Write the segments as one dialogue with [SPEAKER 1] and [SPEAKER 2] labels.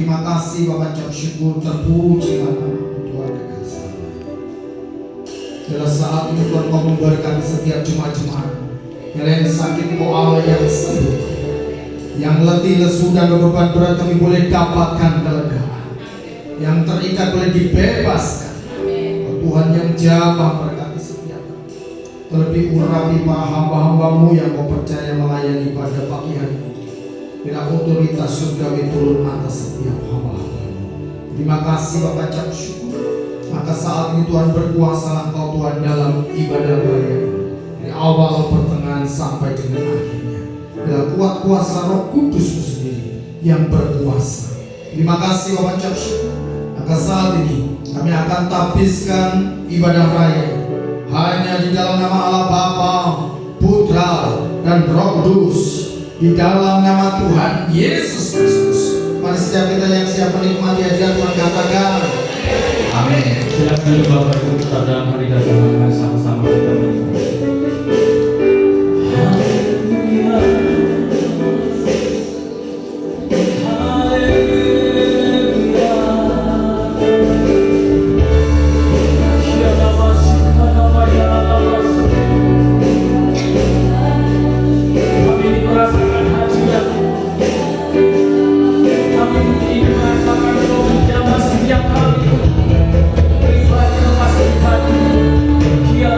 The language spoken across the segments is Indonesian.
[SPEAKER 1] Terima kasih Bapak, ucap syukur, terpujilah nama Tuhan kekasih. Dalam saat ini Tuhan kau memberkati setiap jemaat-jemaat yang sakit, kau Allah yang sembuh, yang letih, lesu dan beban berat kami boleh dapatkan kelegaan, yang terikat boleh dibebaskan. Tuhan yang jamah berkati setiap kami. Terlebih urapi para hamba-hambamu yang kau percaya melayani pada pagi hari ini. Bila otoritas surgawi turun atas setiap hamba-hamba. Terima kasih Bapak, ucap syukur. Maka saat ini Tuhan berkuasa Engkau Tuhan dalam ibadah raya ini, dari awal, pertengahan sampai dengan akhirnya. Bila kuat kuasa Roh Kudus-Mu sendiri yang berkuasa. Terima kasih Bapak, ucap syukur. Maka saat ini kami akan tabiskan ibadah raya hanya di dalam nama Allah Bapa, Putra, dan Roh Kudus. Di dalam nama Tuhan Yesus Kristus. Mari setiap kita yang siap menikmati hadirat Tuhan katakan amin.
[SPEAKER 2] Silakan dulu Bapak Ibu kita dalam hari dan sama-sama kita menikmati.
[SPEAKER 3] Dia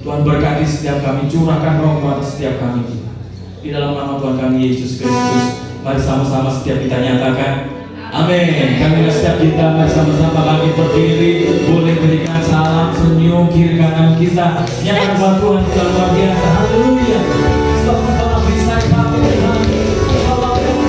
[SPEAKER 2] Tuhan berkati setiap kami, curahkan roh-Mu atas setiap kami. Di dalam nama Tuhan kami Yesus Kristus, mari sama-sama setiap kita nyatakan amin. Kami setiap kita mari sama-sama kami berdiri, boleh berikan salam, senyum kiri kanan kita, nyatakan bahwa Tuhan kita luar biasa. Haleluya. Sebab Tuhan bisa kami Tuhan. Haleluya.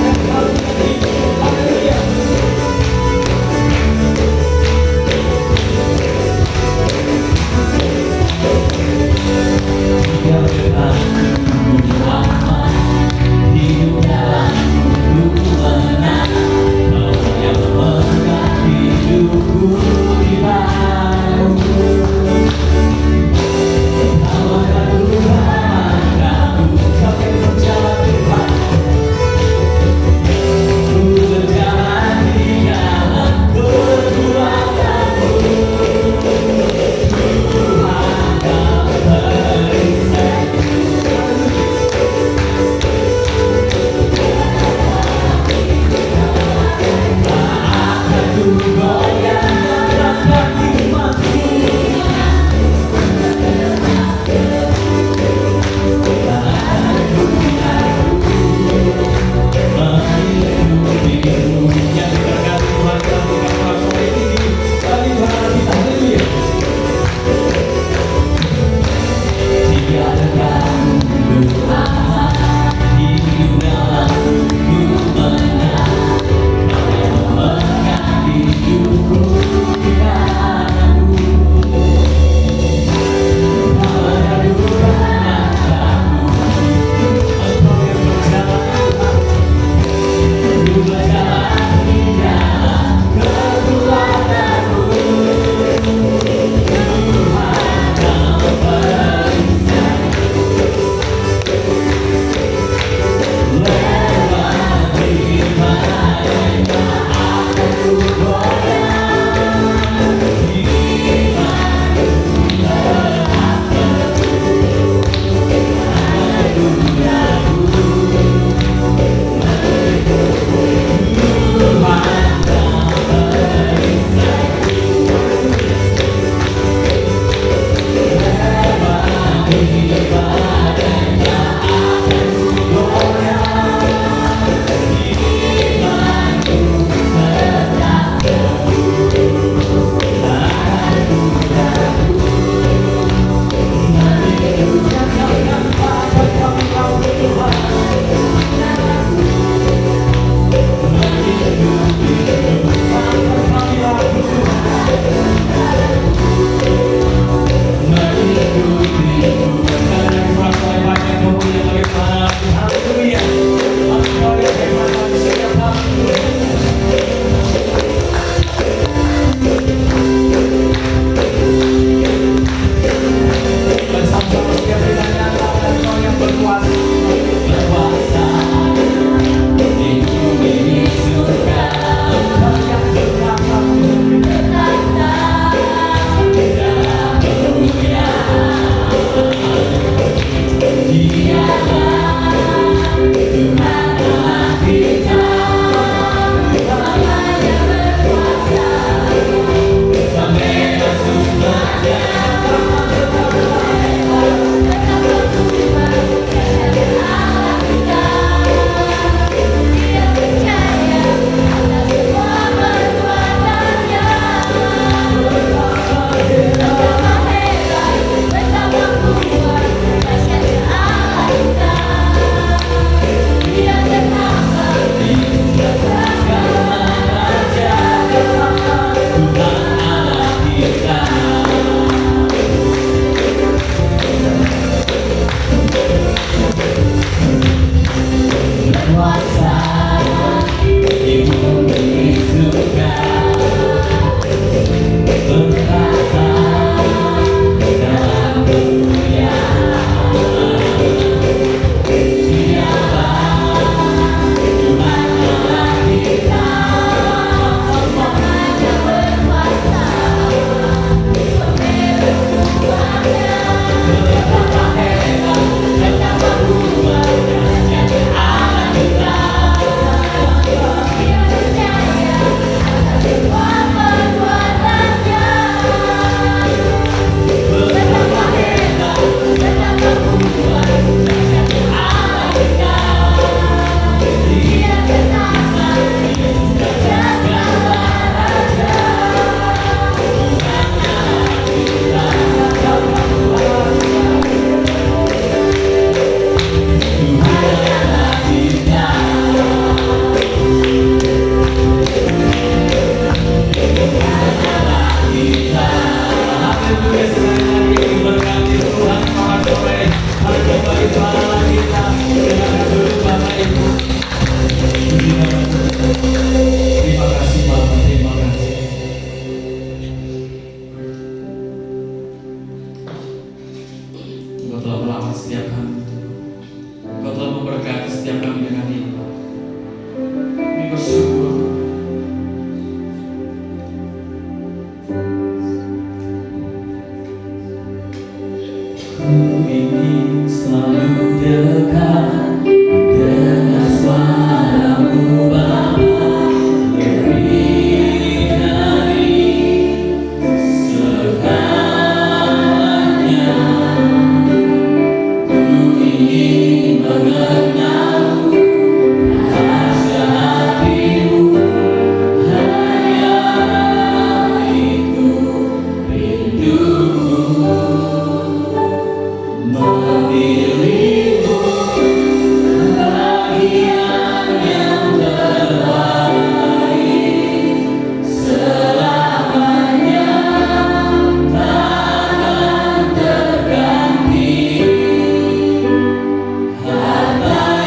[SPEAKER 2] kepala kita, dengan duduk Bapak Ibu. Puji nama Tuhan. Terima kasih Bapak, terima kasih. Engkau telah merawat setiap kami. Engkau telah memberkati setiap kami dengan limpah. Kami bersyukur. Ku ingin selalu dekat dengan suara-Mu Bapa, lebih dari segalanya. Ku ingin mengenal rasa hati-Mu, hanya itu rinduku. Memilihmu bagian yang terbaik, selamanya takkan terganti. Harta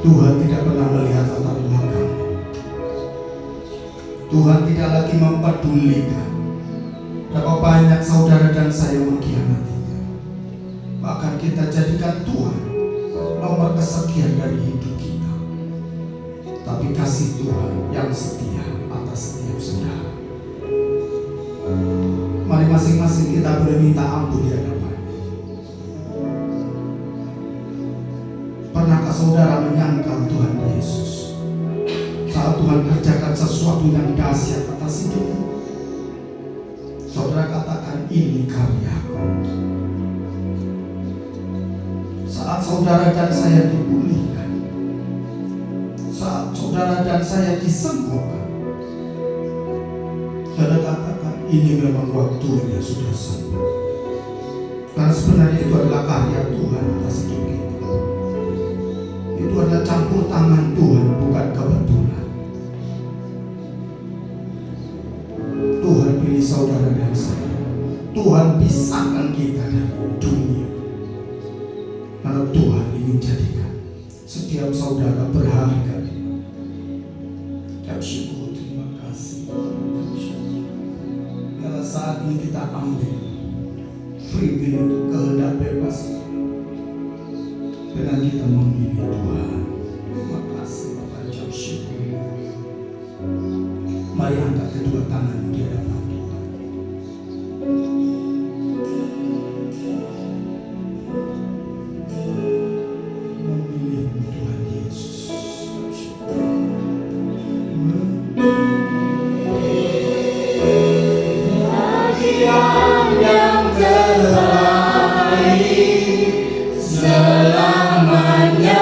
[SPEAKER 1] Tuhan tidak pernah melihat latar belakang. Tuhan tidak lagi mempedulikan berapa banyak saudara dan saya mengkhianatinya. Bahkan kita jadikan Tuhan nomor kesekian dari hidup kita. Tapi kasih Tuhan yang setia atas setiap saudara. Mari masing-masing kita boleh minta ampun di hadapan. Pernahkah saudara menyangkal Tuhan Yesus saat Tuhan kerjakan sesuatu yang dahsyat atas hidupmu? Saudara katakan, ini karyaku. Saat saudara dan saya dipulihkan, saat saudara dan saya disembuhkan, saudara katakan, ini memang waktunya sudah sembuh. Karena sebenarnya itu adalah karya Tuhan atas hidup kita. Itu adalah campur tangan Tuhan, bukan kebetulan. Tuhan pilih saudara dan saya. Tuhan pisahkan kita dari dunia. Karena Tuhan ingin jadikan setiap saudara berharga. Ucap syukur, terima kasih. Karena saat ini kita ambil free will, kehendak bebas dengan kita memilih Tuhan. Terima kasih Bapak, ucap syukur. Mari angkat kedua tangan di hadapan Tuhan. Memilih Tuhan Yesus. Bagian yang terbaik selamanya.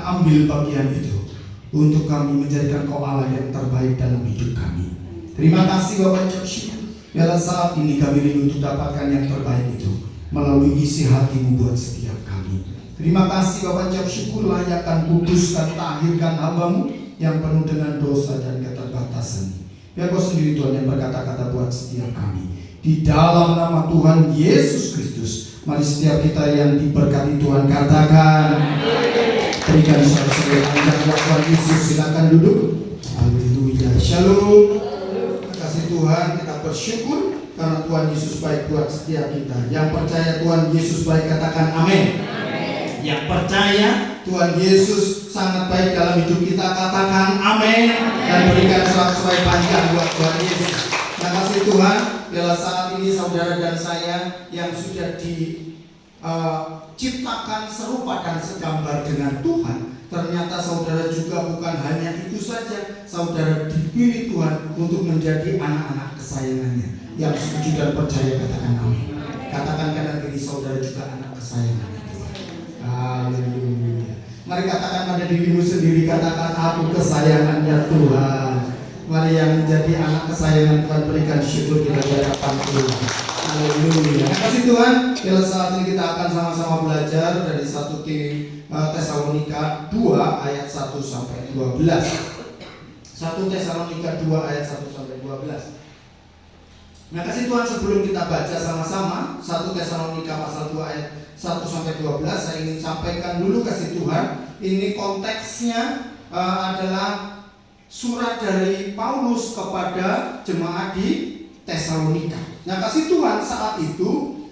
[SPEAKER 1] Ambil bagian itu untuk kami menjadikan Kau Allah yang terbaik dalam hidup kami. Terima kasih Bapak, ucap syukur. Biarlah saat ini kami rindu untuk dapatkan yang terbaik itu melalui isi hati-Mu buat setiap kami. Terima kasih Bapak, ucap syukur. Layakkan, kuduskan, tahirkan hamba-Mu yang penuh dengan dosa dan keterbatasan. Biar Kau sendiri Tuhan yang berkata-kata buat setiap kami. Di dalam nama Tuhan Yesus Kristus, mari setiap kita yang diberkati Tuhan katakan, berikan saudara-saudara panjang Tuhan Yesus. Silakan duduk. Haleluya. Shalom. Terima kasih Tuhan, kita bersyukur karena Tuhan Yesus baik buat setiap kita. Yang percaya Tuhan Yesus baik katakan amin. Yang percaya Tuhan Yesus sangat baik dalam hidup kita katakan amin. Dan berikan sorak-sorai panjang buat Tuhan Yesus. Terima kasih Tuhan. Biarlah saat ini saudara dan saya yang sudah ciptakan serupa dan segambar dengan Tuhan. Ternyata saudara juga bukan hanya itu saja. Saudara dipilih Tuhan untuk menjadi anak-anak kesayangannya. Yang setuju dan percaya katakan amin. Katakan kanan kiri saudara juga anak kesayangannya Tuhan. Haleluya. Mari katakan pada dirimu sendiri, katakan aku kesayangannya Tuhan. Mari yang menjadi anak kesayangan Tuhan berikan syukur kita di hadapan Tuhan. Haleluya. Kasih Tuhan, bila saat ini kita akan sama-sama belajar dari 1 Tesalonika 2 ayat 1 sampai 12. 1 Tesalonika 2 ayat 1 sampai 12. Nah, kasih Tuhan, sebelum kita baca sama-sama 1 Tesalonika pasal 2 ayat 1 sampai 12, saya ingin sampaikan dulu kasih Tuhan. Ini konteksnya adalah surat dari Paulus kepada jemaat di Tesalonika. Nah, kasih Tuhan, saat itu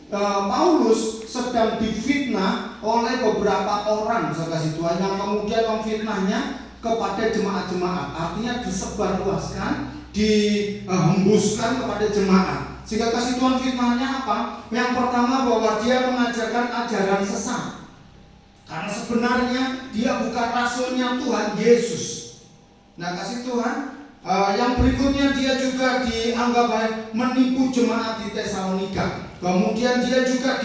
[SPEAKER 1] Paulus sedang difitnah oleh beberapa orang, saya kasih Tuhan, yang kemudian memfitnahnya kepada jemaat-jemaat. Artinya disebarluaskan, dihembuskan kepada jemaat. Sehingga kasih Tuhan fitnahnya apa? Yang pertama, bahwa dia mengajarkan ajaran sesat. Karena sebenarnya dia bukan rasulnya Tuhan Yesus. Nah, kasih Tuhan, yang berikutnya dia juga dianggap menipu jemaat di Tesalonika. Kemudian dia juga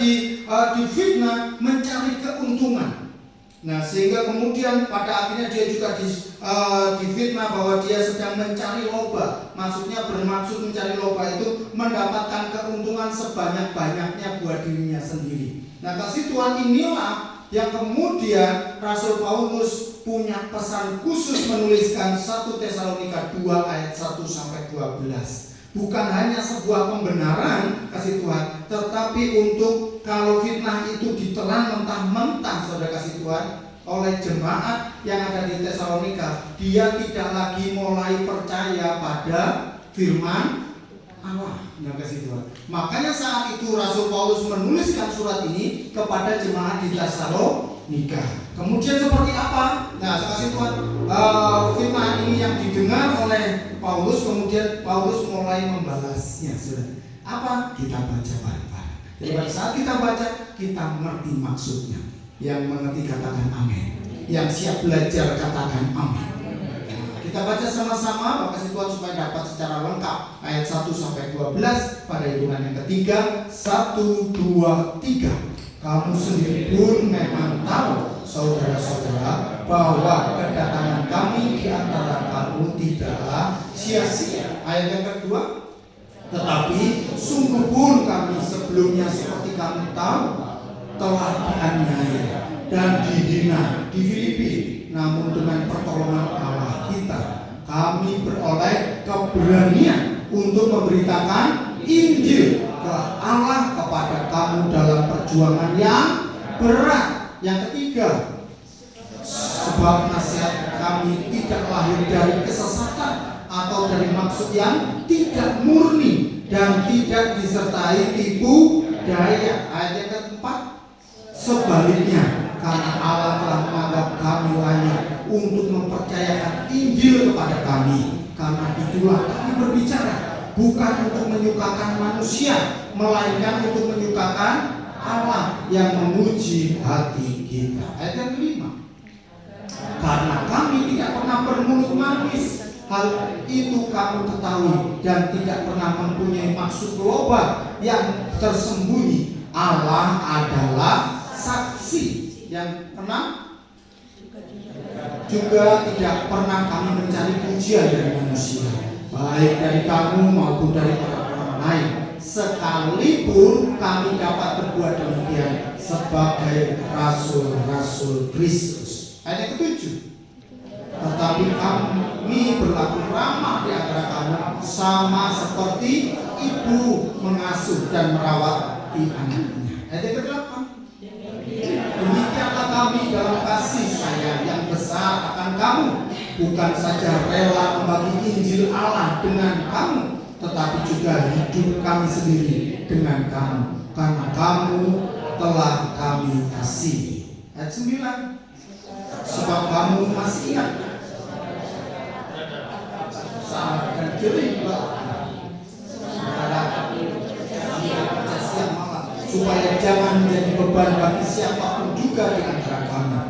[SPEAKER 1] difitnah mencari keuntungan. Nah, sehingga kemudian pada akhirnya dia juga difitnah bahwa dia sedang mencari loba. Maksudnya bermaksud mencari loba itu mendapatkan keuntungan sebanyak-banyaknya buat dirinya sendiri. Nah, kasih Tuhan, inilah yang kemudian Rasul Paulus punya pesan khusus menuliskan 1 Tesalonika 2 ayat 1 sampai 12. Bukan hanya sebuah pembenaran kasih Tuhan, tetapi untuk kalau fitnah itu ditelan mentah-mentah, saudara kasih Tuhan, oleh jemaat yang ada di Tesalonika, dia tidak lagi mulai percaya pada firman Allah. Nah, kasih Tuhan. Makanya saat itu Rasul Paulus menuliskan surat ini kepada jemaat di Tesalonika. Kemudian seperti apa? Nah, kasih Tuhan, fitnah ini yang didengar oleh Paulus, kemudian Paulus mulai membalasnya. Sudah. Apa? Kita baca bareng-bareng. Jadi pada saat kita baca, kita mengerti maksudnya. Yang mengerti katakan amin. Yang siap belajar katakan amin. Kita baca sama-sama, makasih Tuhan, supaya dapat secara lengkap ayat 1 sampai 12 pada hitungan yang ketiga. 1, 2, 3. Kamu sendiri pun memang tahu, saudara-saudara, bahwa kedatangan kami di antara kamu tidaklah sia-sia. Ayat yang kedua, tetapi sungguh pun kami sebelumnya seperti kamu tahu telah dianiaya dan dihina di Filipi, namun dengan pertolongan Allah kita, kami beroleh keberanian untuk memberitakan Injil ke Allah kepada kamu dalam perjuangan yang berat. Yang ketiga, sebab nasihat kami tidak lahir dari kesesatan atau dari maksud yang tidak murni dan tidak disertai tipu daya. Ayat yang keempat, sebaliknya, karena Allah telah menganggap kami layak untuk mempercayakan Injil kepada kami. Karena itulah kami berbicara, bukan untuk menyukakan manusia, melainkan untuk menyukakan Allah yang menguji hati kita. Ayat yang kelima, karena kami tidak pernah bermulut manis, hal itu kamu ketahui, dan tidak pernah mempunyai maksud loba yang tersembunyi. Allah adalah saksi. Yang keenam, juga tidak pernah kami mencari pujian dari manusia, baik dari kamu maupun dari orang lain, sekalipun kami dapat berbuat demikian sebagai rasul-rasul Kristus. Ayat yang ketujuh, tetapi kami berlaku ramah di antara kamu, sama seperti ibu mengasuh dan merawat anaknya. Ayat yang kedelapan, demikianlah kami dalam kasih sayang yang besar akan kamu, bukan saja rela membagi Injil Allah dengan kamu, tetapi juga hidup kami sendiri dengan kamu, karena kamu telah kami kasihi. Ayat 9, sebab kamu masih ingat saat dan kering supaya jangan menjadi beban bagi siapapun juga di antara kami.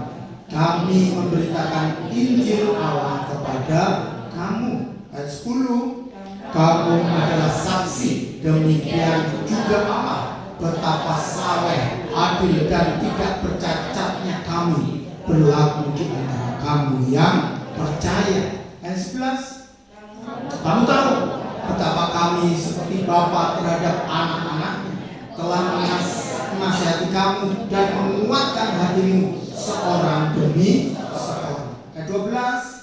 [SPEAKER 1] Kami memberitakan Injil Allah kepada kamu. Ayat 10, kamu adalah saksi, demikian juga Allah, betapa saleh, adil dan tidak bercacatnya kami berlaku di antara kamu yang percaya. Ayat 11, Kamu tahu betapa kami seperti Bapa terhadap anak-anaknya telah menasihati kamu dan menguatkan hatimu seorang demi seorang. Ayat 12.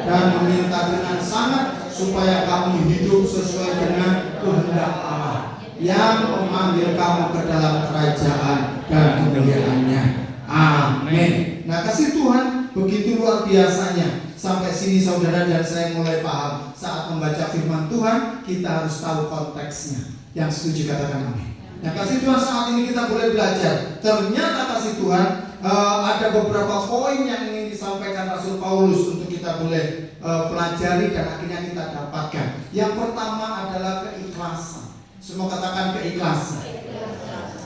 [SPEAKER 1] Dan meminta dengan sangat supaya kamu hidup sesuai dengan kehendak Allah yang memanggil kamu ke dalam kerajaan dan kemuliaannya. Amin. Nah, kasih Tuhan begitu luar biasanya. Sampai sini saudara dan saya mulai paham. Saat membaca firman Tuhan, kita harus tahu konteksnya. Yang setuju katakan amin. Nah, kasih Tuhan, saat ini kita boleh belajar. Ternyata kasih Tuhan, ada beberapa poin yang ingin disampaikan Rasul Paulus untuk kita boleh pelajari dan akhirnya kita dapatkan. Yang pertama adalah keikhlasan. Semua katakan keikhlasan.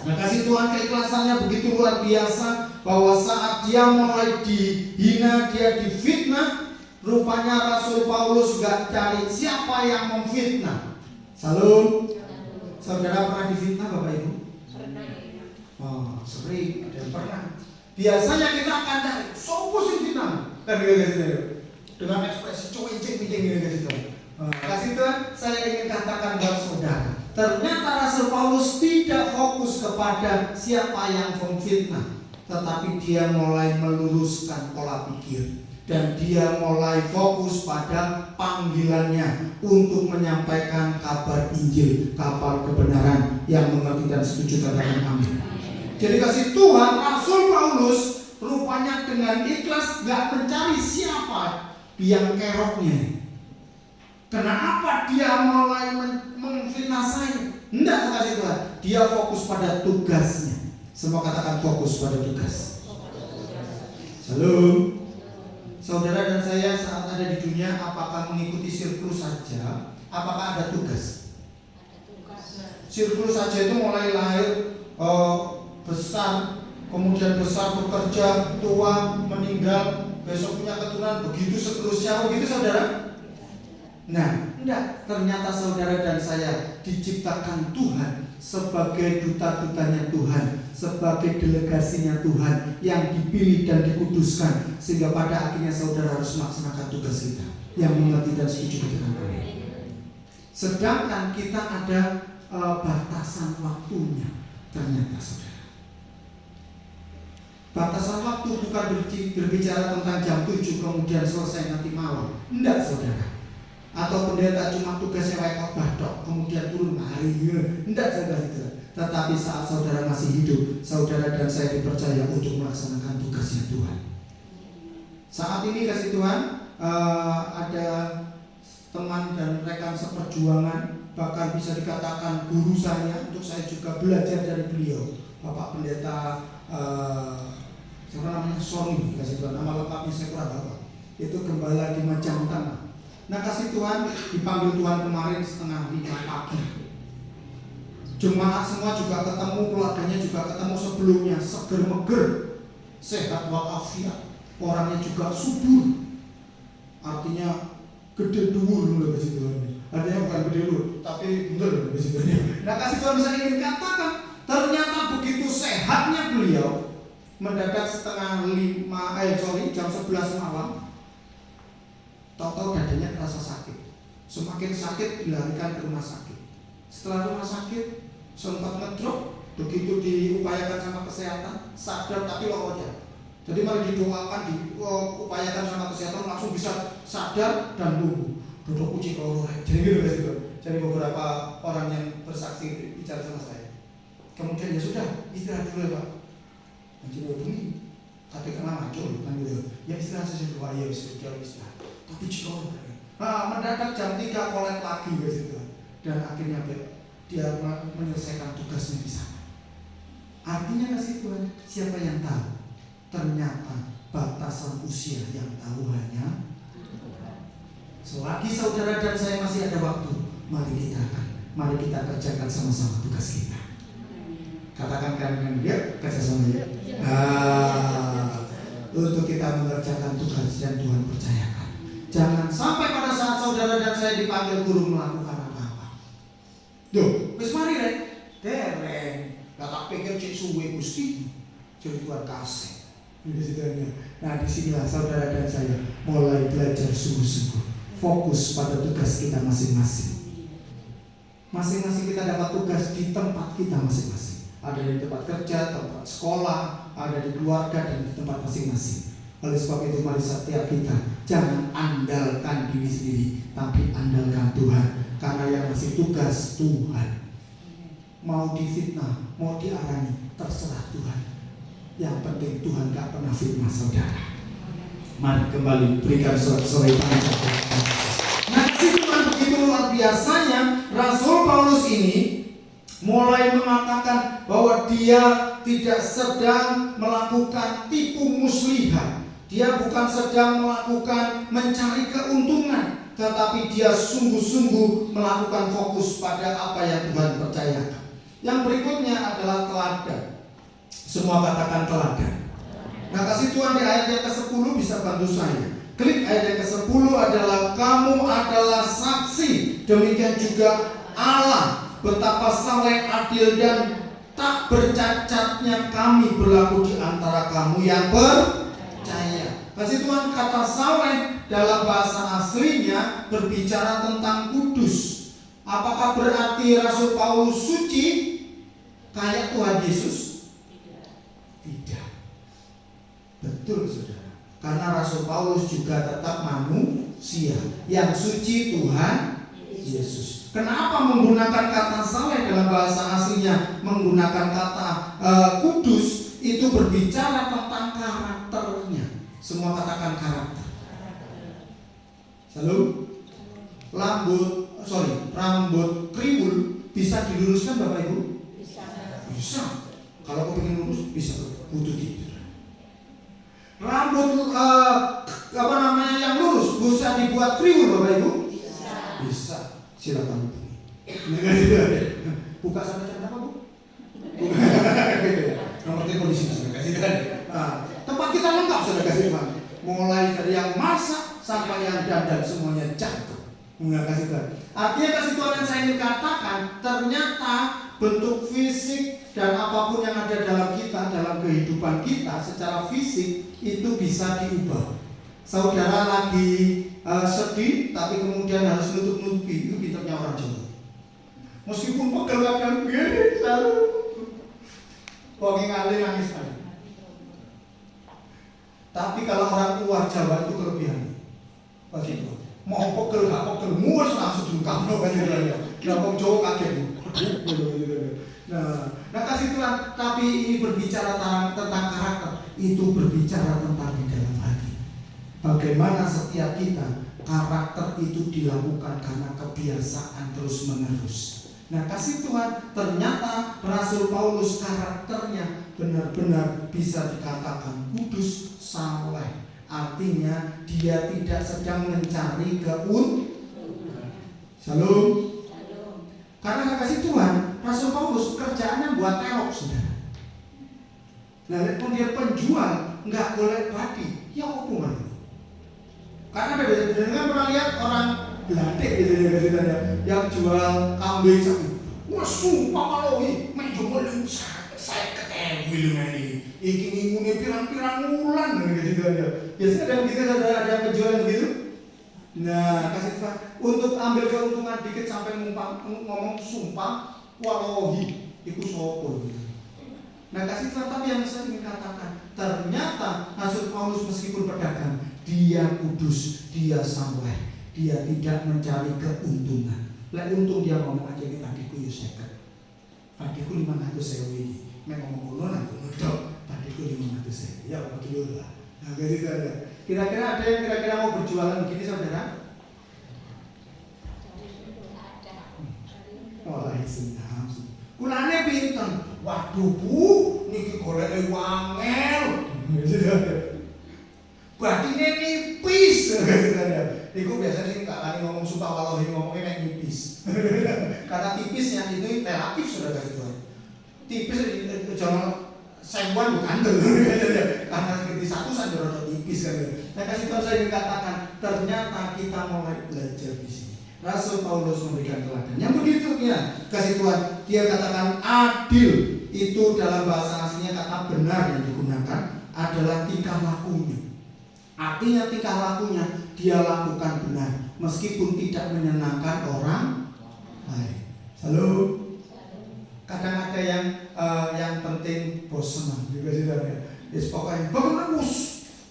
[SPEAKER 1] Nah, kasih Tuhan, keikhlasannya begitu luar biasa, bahwa saat dia mulai dihina, dia difitnah, rupanya Rasul Paulus gak cari siapa yang memfitnah. Salam. Saudara pernah difitnah Bapak Ibu? Oh, sering, ada yang pernah. Biasanya kita akan cari sopo sing fitnah. Kan gitu. Dengan ekspresi cuek-cuek gitu. Kasih Tuhan, saya ingin katakan buat saudara, ternyata Rasul Paulus tidak fokus kepada siapa yang memfitnah, tetapi dia mulai meluruskan pola pikir dan dia mulai fokus pada panggilannya untuk menyampaikan kabar Injil, kabar kebenaran. Yang mengerti dan setuju katakan amin. Jadi kasih Tuhan, Rasul Paulus rupanya dengan ikhlas gak mencari siapa yang keroknya. Kenapa dia mulai memfitnah saya? Tidak, kasih Tuhan. Dia fokus pada tugasnya. Semua katakan fokus pada tugas. Salam. Saudara dan saya saat ada di dunia, apakah mengikuti sirkus saja? Apakah ada tugas? Sirkus saja itu mulai lahir, besar, kemudian besar bekerja, tua, meninggal, besok punya keturunan, begitu seterusnya. Begitu saudara? Nah, enggak. Ternyata saudara dan saya diciptakan Tuhan sebagai duta-dutanya Tuhan, sebagai delegasinya Tuhan yang dipilih dan dikuduskan, sehingga pada akhirnya saudara harus melaksanakan tugas kita. Yang mengerti dan setuju dengan kami. Sedangkan kita ada batasan waktunya. Ternyata saudara, batasan waktu bukan berbicara tentang jam 7 kemudian selesai nanti malam. Enggak saudara. Atau pendeta cuma tugasnya kayak khotbah dok, kemudian turun hari. Enggak saudara itu. Tetapi saat saudara masih hidup, saudara dan saya dipercaya untuk melaksanakan tugasnya Tuhan. Saat ini kasih Tuhan, ada teman dan rekan seperjuangan, bahkan bisa dikatakan guru saya, untuk saya juga belajar dari beliau, Bapak Pendeta siapa namanya, Sony, kasih Tuhan, nama lengkapnya saya kurang hafal. Itu gembala di Majang Tanah. Nah kasih Tuhan, dipanggil Tuhan kemarin setengah 5 pagi. Jemaat semua juga ketemu, keluarganya juga ketemu sebelumnya, seger meger, sehat walafiat, orangnya juga subur. Artinya gede dhuwur loh kasih Tuhan. Artinya bukan gede dhuwur, tapi bener kasih Tuhan. Nah kasih Tuhan, saya ingin katakan, ternyata begitu sehatnya beliau, mendadak jam 11 malam, tahu-tahu dadanya terasa sakit. Semakin sakit dilarikan ke rumah sakit. Setelah rumah sakit sempat ngedrop, begitu diupayakan sama kesehatan, sadar tapi lokonya. Jadi mari didoakan, diupayakan sama kesehatan, langsung bisa sadar dan lumpuh. Duduk uji kalau jadi beberapa orang yang bersaksi bicara sama saya. Kemudian ya sudah, istirahat dulu ya Pak. Nanti begini, kata kenal ngaco kan gitu. Ya istirahat saja dulu, ya istirahat. Tapi jauh mendadak jam 3 kolek lagi gitu. Dan akhirnya dia menyelesaikan tugasnya di sana. Artinya kasih Tuhan, siapa yang tahu? Ternyata batasan usia yang tahu hanya selagi saudara dan saya masih ada waktu, mari kita kerjakan sama-sama tugas kita. Katakan kan dia kerja sama ya. Untuk kita mengerjakan tugas yang Tuhan percayakan. Jangan sampai pada saat saudara dan saya dipanggil guru melakukan apa-apa. Duh, wis mari rek. Dereng. Lah tak pikir cek suwe Gusti. Jadi Tuhan kasih. Nah, disinilah saudara dan saya mulai belajar sungguh-sungguh. fokus pada tugas kita masing-masing. Masing-masing kita dapat tugas di tempat kita masing-masing. Ada di tempat kerja, tempat sekolah, ada di keluarga, dan di tempat masing-masing. Oleh sebab itu mari setiap kita jangan andalkan diri sendiri, tapi andalkan Tuhan. Karena yang masih tugas Tuhan. Mau difitnah, mau diarani, terserah Tuhan. Yang penting Tuhan gak pernah fitnah saudara. Mari kembali berikan sorak-sorai tangan. Nah, kasih Tuhan begitu luar biasanya. Rasul Paulus ini mulai mengatakan bahwa dia tidak sedang melakukan tipu muslihat. Dia bukan sedang melakukan mencari keuntungan, tetapi dia sungguh-sungguh melakukan fokus pada apa yang Tuhan percayakan. Yang berikutnya adalah teladan. Semua katakan teladan. Nah, kasih Tuhan di ayat yang ke-10 bisa bantu saya. Klik ayat yang ke-10 adalah kamu adalah saksi. Demikian juga Allah betapa saleh, adil dan tak bercacatnya kami berlaku di antara kamu yang percaya. Kasih Tuhan, kata saleh dalam bahasa aslinya berbicara tentang kudus. Apakah berarti Rasul Paulus suci kayak Tuhan Yesus? Tidak. Betul saudara. Karena Rasul Paulus juga tetap manusia. Yang suci Tuhan Yesus. Kenapa menggunakan kata saleh dalam bahasa aslinya? Menggunakan kata kudus itu berbicara tentang karakternya. Semua katakan karakter. Selalu rambut kriwul bisa diluruskan Bapak Ibu? Bisa. Kalau kau ingin lurus bisa, butuh gitu. Rambut yang lurus bisa dibuat kriwul Bapak Ibu? Bisa. Silakan hubungi. Buka sampai jam berapa Bu? Nomor telepon di sini sudah kasih kan. Tempat kita lengkap sudah kasih Tuhan. Mulai dari yang masak sampai yang dandan semuanya jatuh. Enggak kasih Tuhan. Artinya kasih Tuhan yang saya ingin katakan, ternyata bentuk fisik dan apapun yang ada dalam kita, dalam kehidupan kita secara fisik itu bisa diubah. Saudara lagi sedih tapi kemudian harus nutup-nutupi, itu pintarnya orang Jawa. Meskipun pegel-pegel begini selalu wong ngalih nangis kali. Tapi kalau orang luar Jawa itu kelebihan. Begitu. Mau pegel gak pegel muas langsung diungkapno kan gitu ya. Nah, wong Jawa kaget. Nah kasih Tuhan, tapi ini berbicara tentang karakter, itu berbicara tentang di dalam hati. Bagaimana setiap kita karakter itu dilakukan karena kebiasaan terus menerus. Nah kasih Tuhan, ternyata Rasul Paulus karakternya benar-benar bisa dikatakan kudus, saleh. Artinya dia tidak sedang mencari keuntungan. Shalom. Karena kasih Tuhan, Rasul Paulus kerjaannya buat teok saudara. Nah, kalau dia penjual nggak boleh badi, ya apa itu? Karena beda-beda kan pernah lihat orang Belanda gitu ya, yang jual kambing sapi. Wah sumpah kalau ini, menjual saya ketemu ini. Iki ngune pirang-pirang wulan gitu ya. Biasanya ada begitu ada penjual yang begitu. Nah, kasih Tuhan untuk ambil keuntungan dikit sampai ngomong sumpah wallahi itu sopo gitu. Nah, kasih Tuhan, tapi yang saya ingin katakan, ternyata Rasul Paulus meskipun pedagang, dia kudus, dia saleh, dia tidak mencari keuntungan. Lek untung dia ngomong aja ini tadiku yo 50. Tadiku 500.000 iki. Mek ngomong ngono nang ngono. Tadiku 500.000. Ya apa dulu lah. Nah, gitu ada. Kira-kira ada yang kira-kira mau berjualan begini saudara? Oh, senang. Kulane pinten? Waduh Bu, niki goleke wangel. Batine nipis. Iku biasanya sih gak lagi ngomong sumpah wallahi ngomongnya kayak nipis. Kata tipisnya itu relatif sudah kasih Tuhan. Tipis jangan sebuan bukan karena seperti satu saja rada tipis kan. Nah kasih Tuhan saya ingin katakan, ternyata kita mulai belajar di sini. Rasul Paulus memberikan teladan yang begitu ya. Kasih Tuhan, dia katakan adil itu dalam bahasa aslinya kata benar yang digunakan adalah tingkah lakunya. Artinya tingkah lakunya dia lakukan benar. meskipun tidak menyenangkan orang lain. Halo. Kadang ada yang penting bos senang juga sih ya. Yes, pokoknya bagaimana bos?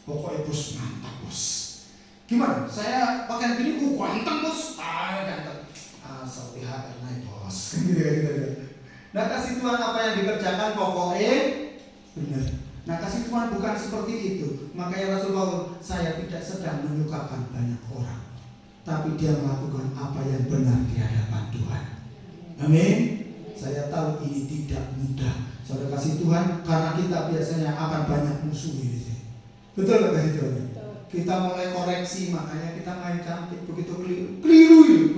[SPEAKER 1] Pokoknya bos mantap bos. Gimana? Saya pakai gini, ganteng bos. Ganteng. Asal THR naik bos. Gitu. Nah kasih Tuhan apa yang dikerjakan pokoknya benar. Nah kasih Tuhan bukan seperti itu. Makanya Rasul Paulus, saya tidak sedang menyukakan banyak orang, tapi dia melakukan apa yang benar di hadapan Tuhan. Amin. Saya tahu ini tidak mudah. Saudara kasih Tuhan, karena kita biasanya akan banyak musuh ini. Betul gak kasih Tuhan? Kita mulai koreksi, makanya kita main cantik. Begitu keliru itu.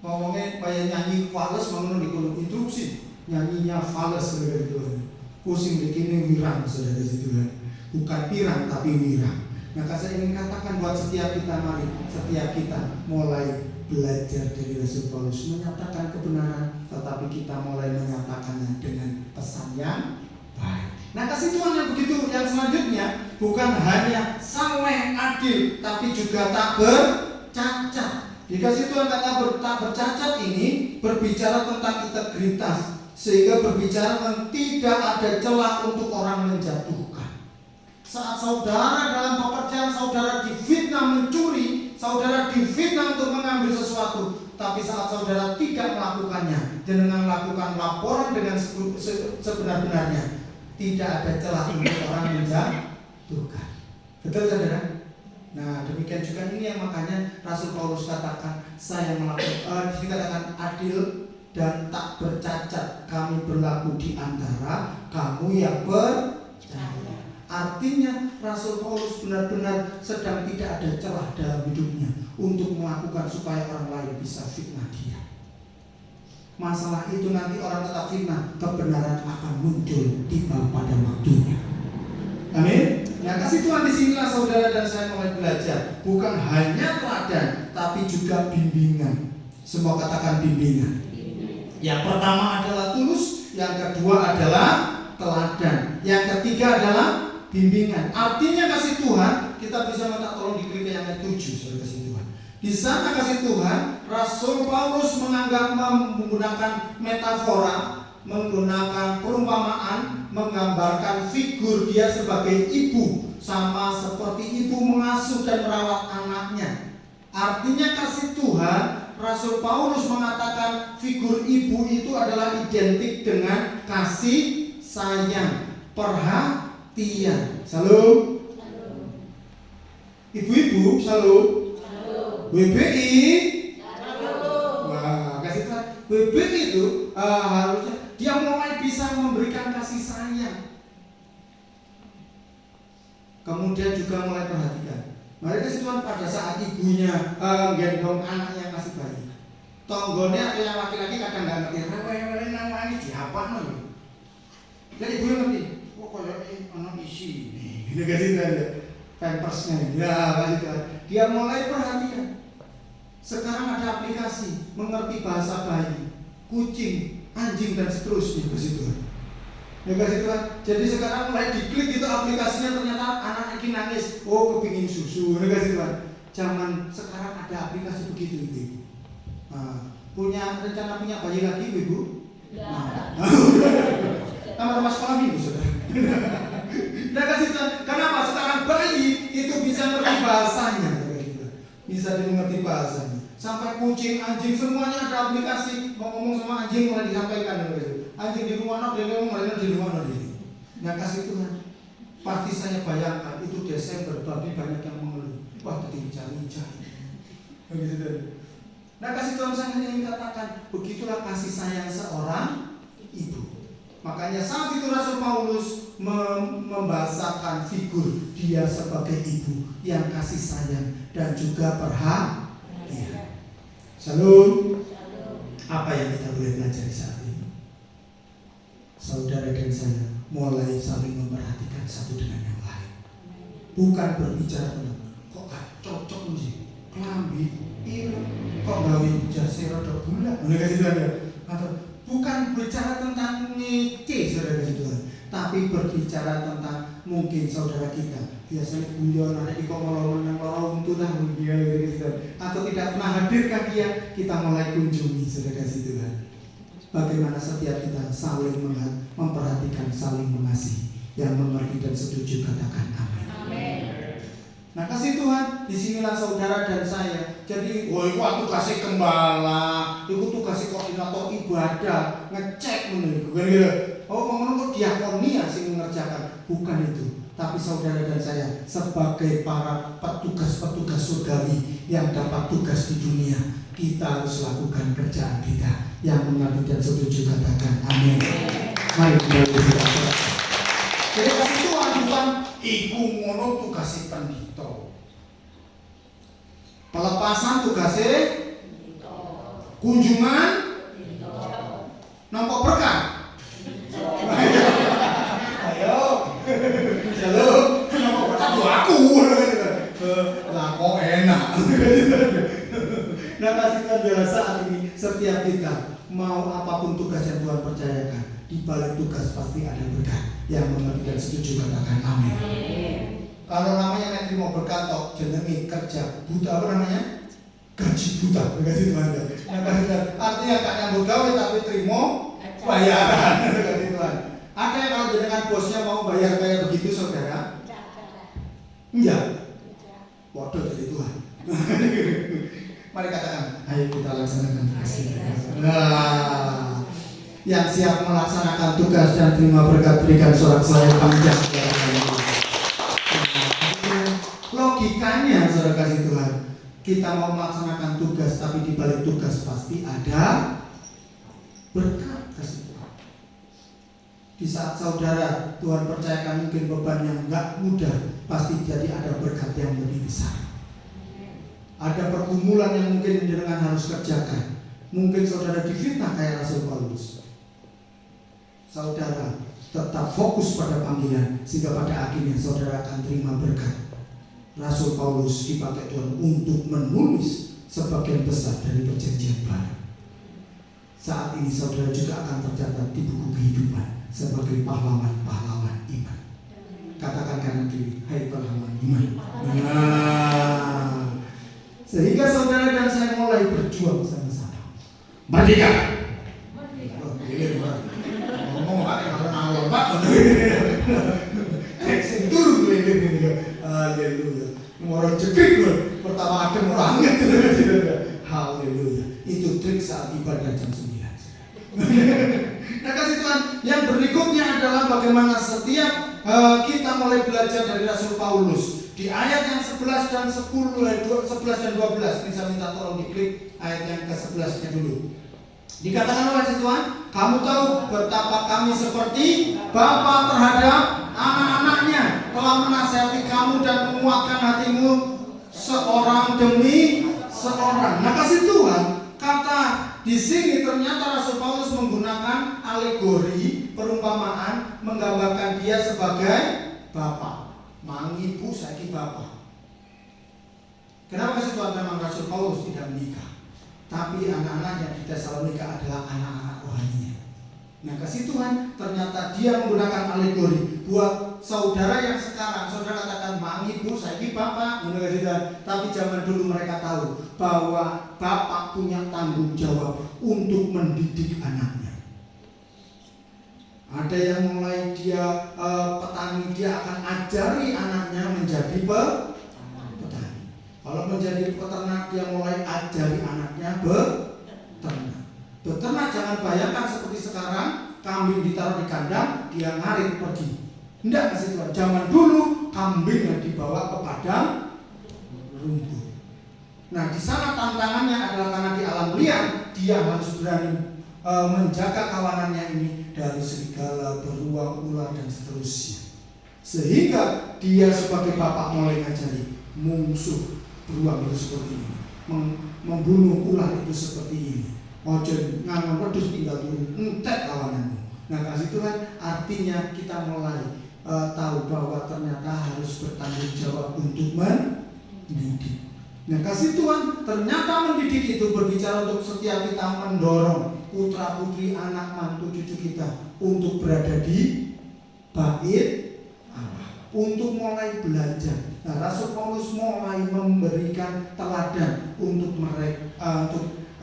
[SPEAKER 1] Ngomongnya kayak nyanyi fals, mengenai di kolom instruksi. Nyanyinya fals, saudara Tuhan. Pusing begini wirang, saudara kasih Tuhan. Bukan pirang tapi wirang. Maka saya ingin katakan buat setiap kita, mari setiap kita mulai belajar dari Rasul Paulus menyatakan kebenaran, tetapi kita mulai menyatakannya dengan pesan yang baik. Nah kasih Tuhan yang begitu, yang selanjutnya bukan hanya saleh adil, tapi juga tak bercacat. Dikasih Tuhan kata tak bercacat ini berbicara tentang integritas, sehingga berbicara tentang tidak ada celah untuk orang menjatuhkan. Saat saudara dalam pekerjaan saudara difitnah mencuri, saudara difitnah untuk mengambil sesuatu, tapi saat saudara tidak melakukannya, dengan melakukan laporan dengan sebenar-benarnya, tidak ada celah untuk orang menjatuhkan. Betul saudara? Nah demikian juga ini yang makanya Rasul Paulus katakan, saya melakukan dikatakan adil dan tak bercacat kami berlaku di antara kamu yang percaya. Artinya Rasul Paulus benar-benar sedang tidak ada celah dalam hidupnya untuk melakukan supaya orang lain bisa fitnah dia. Masalah itu nanti orang tetap fitnah, kebenaran akan muncul tiba pada waktunya. Amin. Nah kasih Tuhan disinilah saudara dan saya mulai belajar, bukan hanya teladan, tapi juga bimbingan. Semua katakan bimbingan. Yang pertama adalah tulus, yang kedua adalah teladan, yang ketiga adalah bimbingan. Artinya kasih Tuhan, kita bisa minta tolong diklik yang ayat 7, saudara kasih Tuhan. Di sana kasih Tuhan, Rasul Paulus menggunakan metafora, menggunakan perumpamaan, menggambarkan figur dia sebagai ibu, sama seperti ibu mengasuh dan merawat anaknya. Artinya kasih Tuhan, Rasul Paulus mengatakan figur ibu itu adalah identik dengan kasih sayang, perhatian. Salam. Ibu-ibu, salam. WBI. Wah, kasih Tuhan. WBI itu harusnya dia mulai bisa memberikan kasih sayang. Kemudian juga mulai perhatikan. Mari kasih Tuhan pada saat ibunya gendong anaknya kasih bayi. Tonggonya ada yang laki-laki kadang nggak ngerti. Rewe nama ini siapa nih? Dan ibunya ngerti. Oh kayak anak isi. Ini kasih Tuhan ya. Pampersnya ya kasih Tuhan. Dia mulai perhatikan. Sekarang ada aplikasi mengerti bahasa bayi, kucing, anjing dan seterusnya kasih Tuhan. Ya kasih Tuhan. Jadi sekarang mulai diklik itu aplikasinya ternyata anak ini nangis. Oh kepingin susu. Ya kasih Tuhan. Zaman sekarang ada aplikasi begitu ibu. Punya rencana punya bayi lagi ibu? Nah. Nama sekolah minggu saudara. Nah kasih Tuhan. Kenapa sekarang bayi itu bisa mengerti bahasanya? Bisa dimengerti bahasanya. Sampai kucing, anjing semuanya ada aplikasi. Mau ngomong sama anjing mulai disampaikan. Anjing di rumah dia ngomong di rumah dia. Nah kasih Tuhan. Pasti saya bayangkan itu Desember babi banyak yang mengeluh. Wah cari-cari. Begitu tadi. Nah kasih Tuhan saya ingin katakan, begitulah kasih sayang seorang ibu. Makanya saat itu Rasul Paulus membahasakan figur dia sebagai ibu yang kasih sayang dan juga perhatian. Shalom. Apa yang kita boleh pelajari saat ini? Saudara dan saya mulai saling memperhatikan satu dengan yang lain. Bukan berbicara tentang kok gak cocok sih, kelambi, kok gawe jase rada bulat. Kasih Tuhan ya. Atau bukan bicara tentang ngece saudara kasih Tuhan, tapi berbicara tentang Mungkin saudara kita biasanya guyon ada di komolongan yang lorong itu lah gitu. Atau tidak pernah hadirkah dia, kita mulai kunjungi saudara kasih Tuhan. Bagaimana setiap kita saling memperhatikan, saling mengasihi. Yang mengerti dan setuju katakan amin.
[SPEAKER 3] Amin.
[SPEAKER 1] Nah kasih Tuhan, disinilah saudara dan saya. Jadi, woi waktu kasih gembala, itu tuh kasih koordinator ibadah, ngecek menurut gue. Oh, menurut diakonia sih mengerjakan, bukan itu. Tapi saudara dan saya sebagai para petugas-petugas surgawi yang dapat tugas di dunia, kita harus lakukan kerjaan kita. Yang mengerti dan setuju katakan amin. Mari kita berdoa. Jadi kasih Tuhan bukan iku ngono tugasnya pendito. Pelepasan tugasnya kunjungan nampak berkah. Ayo, halo, nampak berkah tuh aku. Lah kok enak. Nah kasih Tuhan biasa saat ini setiap kita mau apapun tugas yang Tuhan percayakan, di balik tugas pasti ada berkah. Yang mengerti dan setuju katakan amin. Kalau namanya nanti mau berkantor jenengi kerja buta apa namanya? Gaji buta, kasih Tuhan. Artinya gak nyambut gawe tapi terima bayaran, kasih Tuhan. Ada yang kalau jenengan bosnya mau bayar kayak begitu saudara? Enggak. Waduh jadi Tuhan. Mari katakan, ayo kita laksanakan tugas kita. Nah, yang siap melaksanakan tugas dan terima berkat berikan sorak saya panjang. Logikanya saudara kasih Tuhan, kita mau melaksanakan tugas tapi di balik tugas pasti ada berkat kasih Tuhan. Di saat saudara Tuhan percayakan mungkin beban yang enggak mudah, pasti jadi ada berkat yang lebih besar. Ada pergumulan yang mungkin jenengan harus kerjakan. Mungkin saudara difitnah kayak Rasul Paulus. Saudara tetap fokus pada panggilan sehingga pada akhirnya saudara akan terima berkat. Rasul Paulus dipakai Tuhan untuk menulis sebagian besar dari perjanjian baru. Saat ini saudara juga akan tercatat di buku kehidupan sebagai pahlawan-pahlawan iman. Katakan kanan kiri, hai pahlawan iman. Nah, sehingga saudara dan saya mulai berjuang sama-sama. Merdeka. Ngomong pakai kalau nawar Pak. Sentur haleluya. Orang cekik pertama ada orangnya. Haleluya. Itu trik saat ibadah jam 9. Nah kasih Tuhan, yang berikutnya adalah bagaimana setiap kita mulai belajar dari Rasul Paulus. Di ayat yang 11 dan 10, 11 dan 12, ini saya minta tolong diklik ayat yang ke-11-nya dulu. Dikatakan oleh Tuhan, kamu tahu betapa kami seperti bapa terhadap anak-anaknya, telah menasihati kamu dan menguatkan hatimu seorang demi seorang. Nah kasih Tuhan, kata di sini ternyata Rasul Paulus menggunakan alegori, perumpamaan, menggambarkan dia sebagai bapa. Mang ibu saiki bapak. Kenapa kasih Tuhan memang Rasul Paulus tidak menikah, tapi anak-anaknya di Tesalonika adalah anak-anak rohaninya. Nah kasih Tuhan ternyata dia menggunakan alegori buat saudara yang sekarang saudara katakan mang ibu saiki bapak, tapi zaman dulu mereka tahu bahwa bapak punya tanggung jawab untuk mendidik anaknya. Ada yang mulai dia petani, dia akan ajari anaknya menjadi petani. Kalau menjadi peternak, dia mulai ajari anaknya beternak. Beternak jangan bayangkan seperti sekarang, kambing ditaruh di kandang, dia ngarit pergi. Tidak kasih Tuhan. Zaman dulu kambingnya dibawa ke padang rumput. Nah di sana tantangannya adalah karena di alam liar dia harus berani menjaga kawanannya ini dari serigala, beruang, ular dan seterusnya. Sehingga dia sebagai bapak mulai ngajari musuh beruang itu seperti ini, membunuh ular itu seperti ini. Ojo ngangon pedus tinggal turun entek kawananmu. Nah kasih Tuhan artinya kita mulai tahu bahwa ternyata harus bertanggung jawab untuk mendidik. Nah kasih Tuhan ternyata mendidik itu berbicara untuk setiap kita mendorong putra putri anak mantu cucu kita untuk berada di bait Allah. untuk mulai belajar. Nah, Rasul Paulus mulai memberikan teladan untuk mereka,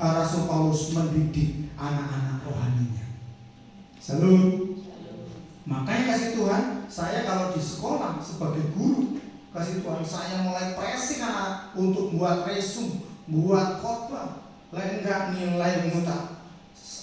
[SPEAKER 1] Rasul Paulus mendidik anak-anak rohaninya. Salut. Makanya kasih Tuhan, saya kalau di sekolah sebagai guru, kasih Tuhan saya mulai pressing anak untuk buat resume, buat khotbah. Lain enggak nilai mutak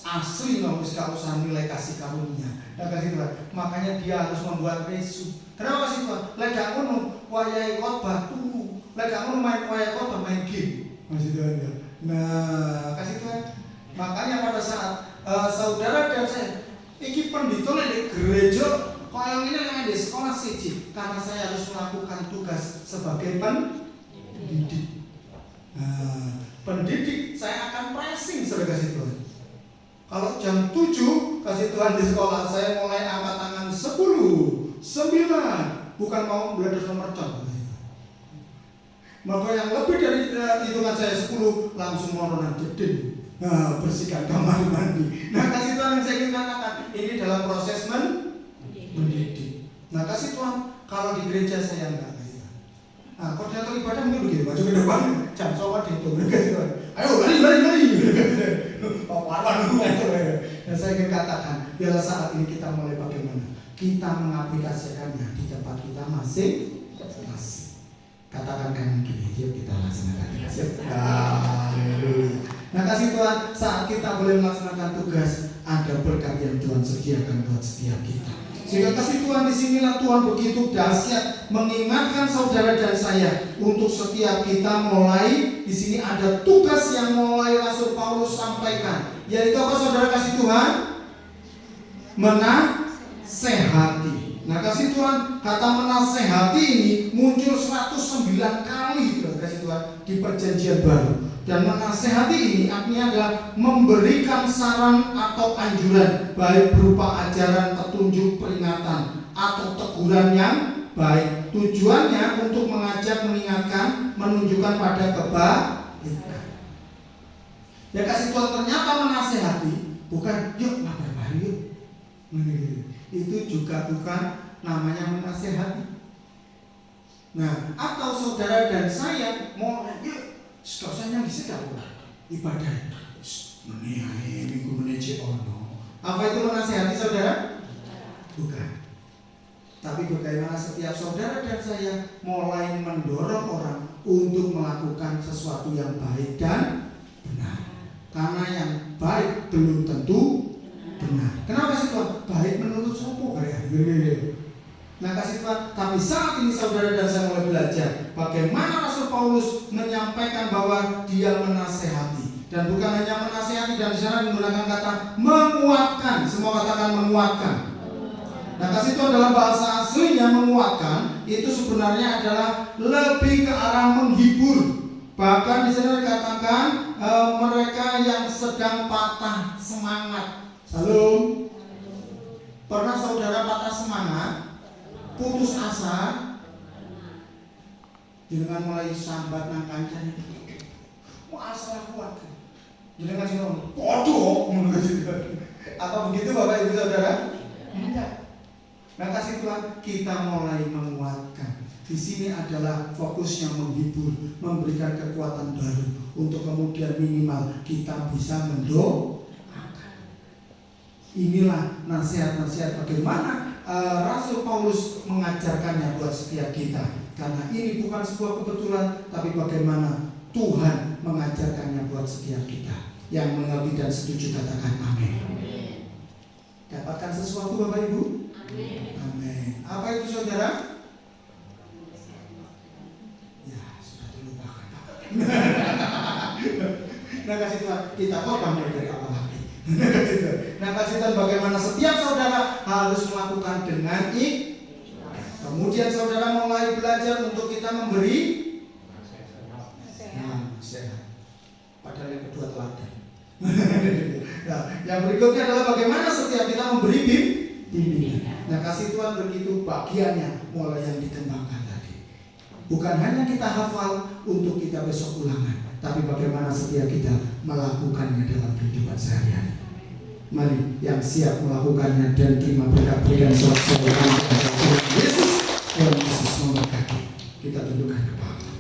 [SPEAKER 1] asli, nggak usah nilai kasih karunia. Nah, kasih Tuhan, makanya dia harus membuat resume. Kenapa kasih Tuhan? Lega ngono wayai khotbah turu, lega ngono main wayai khotbah main game. Kasih Tuhan ya. Nah, kasih Tuhan. Makanya pada saat saudara dan saya iki pendito di gereja kalau ini yang di sekolah siji, karena saya harus melakukan tugas sebagai pendidik. Pendidik saya akan pressing saudara kasih Tuhan. Kalau jam 7 kasih Tuhan di sekolah, saya mulai angkat tangan 10, 9, bukan mau belajar nomor contoh. Maka yang lebih dari hitungan saya 10 langsung mau jeding. Nah, bersihkan kamar mandi. Nah, kasih Tuhan yang saya ingin katakan, ini dalam proses mendidik. Nah, kasih Tuhan, kalau di gereja saya enggak kasih Tuhan. Nah, koordinator ibadah mungkin begitu, maju ke depan, jam sholat dihitung, kasih Tuhan. Ayo lari. Nah, saya ingin katakan, biarlah saat ini kita mulai bagaimana kita mengaplikasikannya di tempat kita masing-masing. Katakan kanan kiri, yuk kita laksanakan. Haleluya. Nah, kasih Tuhan, saat kita boleh melaksanakan tugas, ada berkat yang Tuhan sediakan buat setiap kita. Sehingga kasih Tuhan, disinilah Tuhan begitu dahsyat mengingatkan saudara dan saya untuk setiap kita mulai. Di sini ada tugas yang mulai Rasul Paulus sampaikan, yaitu apa saudara kasih Tuhan? Menasehati. Nah, kasih Tuhan, kata menasehati ini muncul 109 kali kasih Tuhan di Perjanjian Baru. Dan menasehati ini artinya adalah memberikan saran atau anjuran, baik berupa ajaran, petunjuk, peringatan, atau teguran yang baik. Tujuannya untuk mengajak, mengingatkan, menunjukkan pada kebaikan. Ya kasih Tuhan, ternyata menasehati bukan yuk mabar baru yuk. Itu juga bukan namanya menasehati. Nah, atau saudara dan saya mau yuk sekarang di sini ibadah menihai minggu meneje ono. Apa itu menasehati saudara? Bukan. Tapi bagaimana setiap saudara dan saya mulai mendorong orang untuk melakukan sesuatu yang baik dan benar. Karena yang baik belum tentu benar. Kenapa sih Tuhan? Baik menurut sopo kalian. Nah kasih Tuhan, tapi saat ini saudara dan saya mulai belajar bagaimana Rasul Paulus menyampaikan bahwa dia menasehati, dan bukan hanya menasehati, dan di sana menggunakan kata menguatkan. Semua katakan menguatkan. Nah kasih Tuhan, dalam bahasa aslinya menguatkan itu sebenarnya adalah lebih ke arah menghibur. Bahkan di sana dikatakan mereka yang sedang patah semangat. Salam. Pernah saudara patah semangat? Putus asa, dengan mulai sambat nang kancane. Mau asal kuat. Jangan sih ngomong, bodoh, apa begitu Bapak Ibu Saudara? Tidak. Nah kasih Tuhan, kita mulai menguatkan. Di sini adalah fokusnya menghibur, memberikan kekuatan baru untuk kemudian minimal kita bisa mendoakan. Inilah nasihat-nasihat bagaimana Rasul Paulus mengajarkannya buat setiap kita. Karena ini bukan sebuah kebetulan, tapi bagaimana Tuhan mengajarkannya buat setiap kita. Yang mengerti dan setuju katakan amin. Dapatkan sesuatu Bapak Ibu? Amin. Apa itu saudara? Ya sudah dilupakan. Nah kasih Tuhan, kita kok kamu dari apa lagi? Nah kasih Tuhan, bagaimana setiap saudara harus melakukan dengan kemudian saudara mulai belajar untuk kita memberi nasihat. Padahal yang kedua teladan. Nah, yang berikutnya adalah bagaimana setiap kita memberi bimbingan. Nah kasih Tuhan begitu bagiannya mulai yang dikembangkan tadi. Bukan hanya kita hafal untuk kita besok ulangan, tapi bagaimana setiap kita melakukannya dalam kehidupan sehari-hari. Mari yang siap melakukannya dan terima berkat dan selamat Yesus. kita tunjukkan ke Bapa.